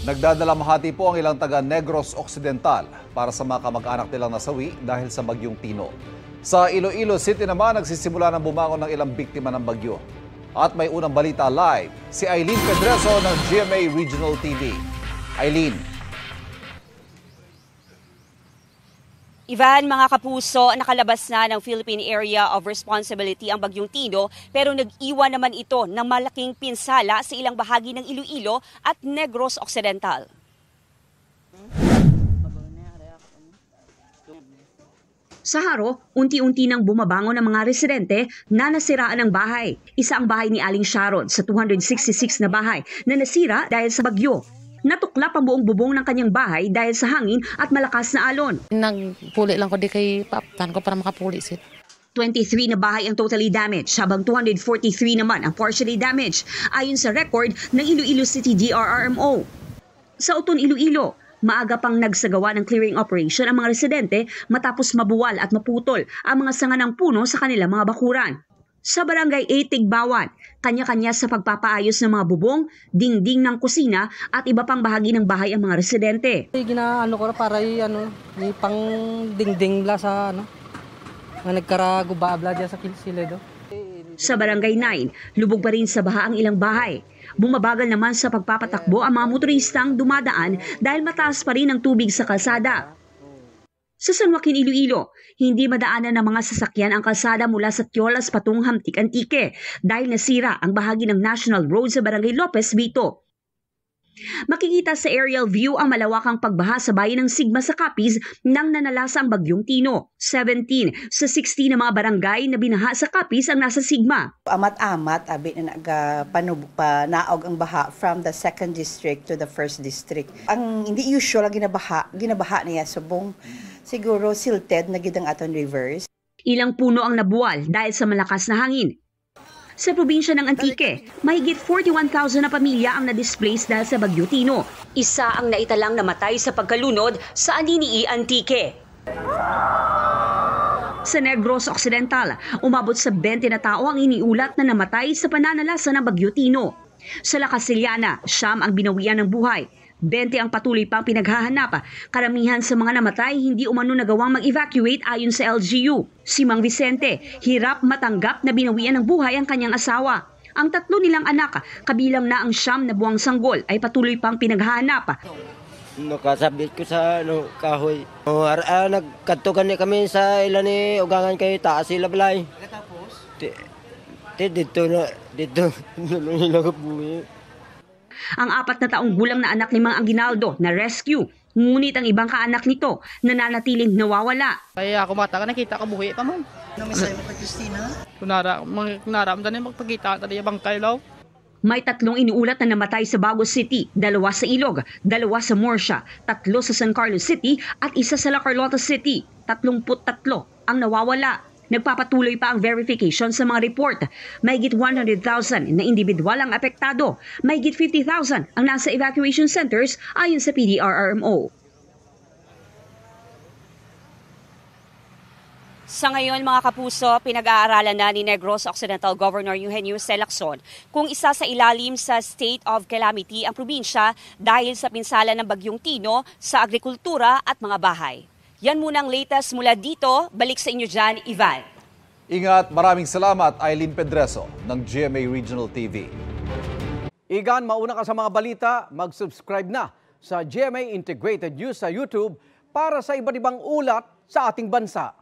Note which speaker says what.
Speaker 1: Nagdadalamhati po ang ilang taga Negros Occidental para sa mga kamag-anak nilang nasawi dahil sa bagyong Tino. Sa Iloilo City naman, nagsisimula ng bumangon ng ilang biktima ng bagyo. At may unang balita live, si Eileen Pedreso ng GMA Regional TV. Eileen.
Speaker 2: Ivan, mga kapuso, nakalabas na ng Philippine Area of Responsibility ang bagyong Tino, pero nag-iwan naman ito ng malaking pinsala sa ilang bahagi ng Iloilo at Negros Occidental. Sa Haro, unti-unti nang bumabangon ang mga residente na nasiraan ng bahay. Isa ang bahay ni Aling Sharon sa 266 na bahay na nasira dahil sa bagyo. Natuklap ang buong bubong ng kanyang bahay dahil sa hangin at malakas na alon.
Speaker 3: Nagpuli lang ko di kay paptan ko para makapuli sit.
Speaker 2: 23 na bahay ang totally damaged, habang 243 naman ang partially damaged, ayon sa record ng Iloilo City DRRMO. Sa Uton, Iloilo, maaga pang nagsagawa ng clearing operation ang mga residente matapos mabuwal at maputol ang mga sanga ng puno sa kanilang mga bakuran. Sa Barangay 8 Tigbawan, kanya-kanya sa pagpapaayos ng mga bubong, dingding ng kusina at iba pang bahagi ng bahay ang mga residente.
Speaker 4: Ginaano ko para may pang dingding bla sa nagkaraguba bla diyan sa Kilsiledo.
Speaker 2: Sa Barangay 9, lubog pa rin sa baha ang ilang bahay. Bumabagal naman sa pagpapatakbo ang mga motoristang dumadaan dahil mataas pa rin ang tubig sa kalsada. Sa San Joaquin, Iloilo, hindi madaanan ng mga sasakyan ang kalsada mula sa Tiolas patungong Hamtik Antique dahil nasira ang bahagi ng National Road sa Barangay Lopez, Vito. Makikita sa aerial view ang malawakang pagbaha sa bayan ng Sigma sa Capiz nang nanalasa ang bagyong Tino. 17 sa 60 na mga barangay na binaha sa Capiz ang nasa Sigma.
Speaker 5: Amat-amat, abi na naog ang baha from the 2nd district to the 1st district. Ang hindi usual ginabaha niya subong siguro silted na gid ang aton rivers.
Speaker 2: Ilang puno ang nabuwal dahil sa malakas na hangin. Sa probinsya ng Antique, mahigit 41,000 na pamilya ang na-displace dahil sa bagyo Tino. Isa ang naitalang namatay sa pagkalunod sa Aninii, Antique. Sa Negros Occidental, umabot sa 20 na tao ang iniulat na namatay sa pananalasa ng bagyo Tino. Sa La Casillana, siyam ang binawian ng buhay. 20 ang patuloy pang pinaghahanap. Karamihan sa mga namatay hindi umano nagawang mag-evacuate ayon sa LGU. Si Mang Vicente, hirap matanggap na binawian ng buhay ang kanyang asawa. Ang tatlo nilang anak, kabilang na ang siyam na buwang sanggol, ay patuloy pang pinaghahanap.
Speaker 6: Nakasabit ko sa kahoy. Nagkatukan ni kami sa ilan ni ugangan kay taas sila balay. Tapos? Dito nilagabuhi.
Speaker 2: Ang 4 na taong gulang na anak ni Mang Aguinaldo na rescue, ngunit ang ibang kaanak nito nananatiling nawawala.
Speaker 4: Kaya ako mata ka nakita ko buhi pa man.
Speaker 5: Namisay mo kay Christina?
Speaker 4: Kunaramdan na magpagkita tayo bang kayo.
Speaker 2: May 3 iniulat na namatay sa Bagos City, 2 sa Ilog, 2 sa Morsha, 3 sa San Carlos City at 1 sa La Carlota City. 33 ang nawawala. Nagpapatuloy pa ang verification sa mga report. Mahigit 100,000 na individual ang apektado. Mahigit 50,000 ang nasa evacuation centers ayon sa PDRRMO. Sa ngayon, mga kapuso, pinag-aaralan na ni Negros Occidental Governor Eugenio C. Lacson kung isa sa ilalim sa state of calamity ang probinsya dahil sa pinsala ng bagyong Tino sa agrikultura at mga bahay. Yan muna ang latest mula dito. Balik sa inyo dyan, Ivan.
Speaker 1: Ingat, maraming salamat Eileen Pedreso ng GMA Regional TV.
Speaker 7: Igan, mauna ka sa mga balita, mag-subscribe na sa GMA Integrated News sa YouTube para sa iba't ibang ulat sa ating bansa.